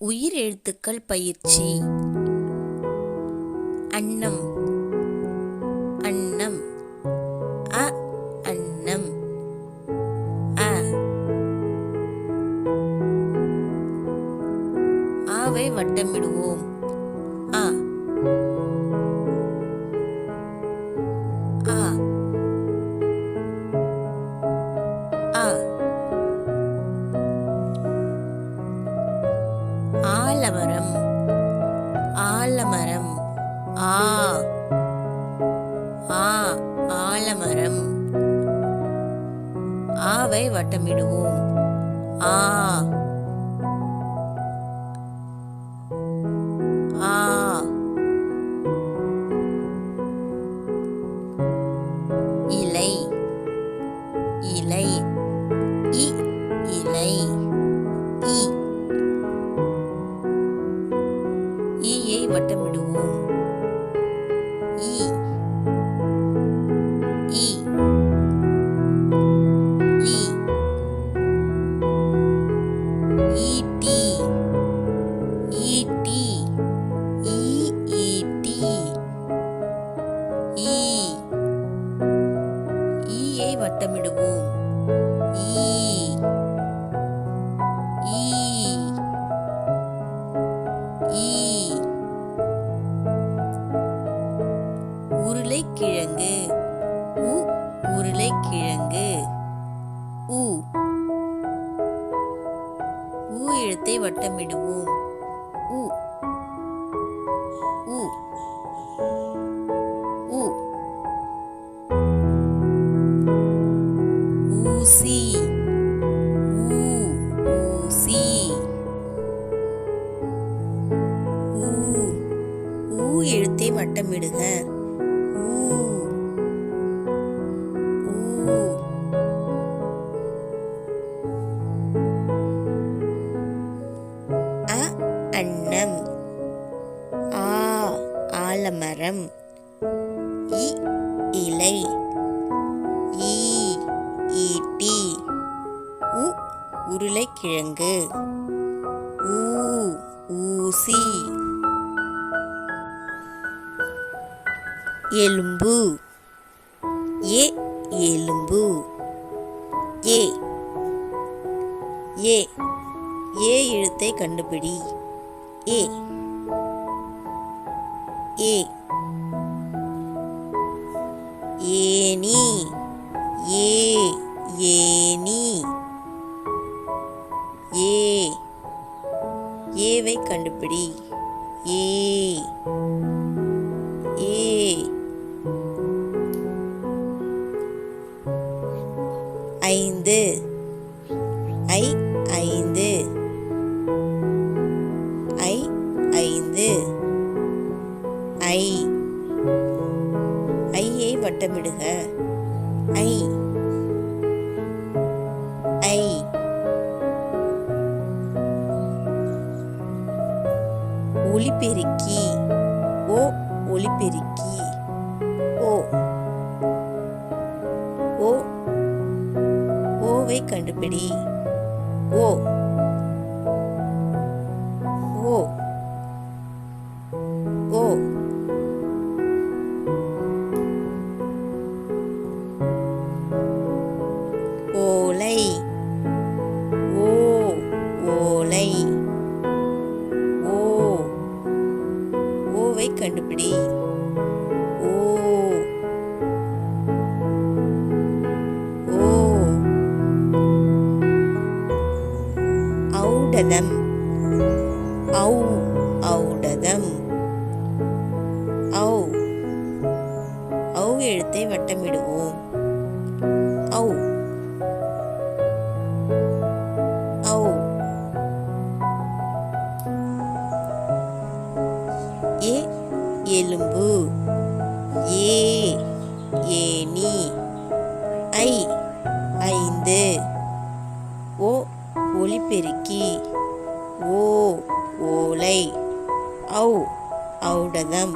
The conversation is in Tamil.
உயிரெழுத்துக்கள் பயிற்சி. அன்னம் அன்னம் அ அன்னம் அ. ஆவை வட்டமிடுவோம். அ ஆ ஆ. ஆலமரம் ஆலமரம் ஆ ஆ. ஆலமரம். ஆவை வட்டமிடுவோம். ஆ ஆ. இலை இலை இ இலை இ. ஈயை வட்டமிடுவோம். ஈ ஈ ஈ. ஈட்டி ஈட்டி ஈ ஈட்டி ஈ. ஈயை வட்டமிடுவோம். ஈ ஈ ஈ. உருளைக்கிழங்கு உ உருளைக்கிழங்கு உ. ஊ எழுத்தை வட்டமிடுவோம். உ உ உ. ஊசி ஊ ஊசி ஊ. ஊ எழுத்தை வட்டமிடுக. ஊ ஊ. அ அன்னம் ஆ ஆலமரம் இ இலை ஈ ஈட்டி உ உருளைக்கிழங்கு ஊ ஊசி. எலும்பு ஏ எலும்பு ஏ ஏ. ஏ எழுத்தை கண்டுபிடி. ஏ ஏ. ஏனி ஏ ஏனி ஏ. ஏவை கண்டுபிடி. ஏ ஏ. ஐந்து ஐ ஐந்து ஐ ஐந்து ஐ. ஐயை வட்டமிடுக. ஐ ஐ. ஒலிபெருக்கி ஓ ஒலிபெருக்கி ஓ ஓ. ஓவை கண்டுபிடி. ஓ ஓ ஓ. ஓலை ஓ ஓலை ஓ. ஓவை கண்டுபிடி. ஓ ஓ. ஔடதம் ஔ ஔடதம் ஔ. ஔ எழுத்தை வட்டமிடுவோம். ஔ ஔ. ஏ எலும்பு ஏ ஏனி ஐ ஐந்து ஓ ஒலிபெருக்கி ஓ ஓலை ஔ ஔடதம்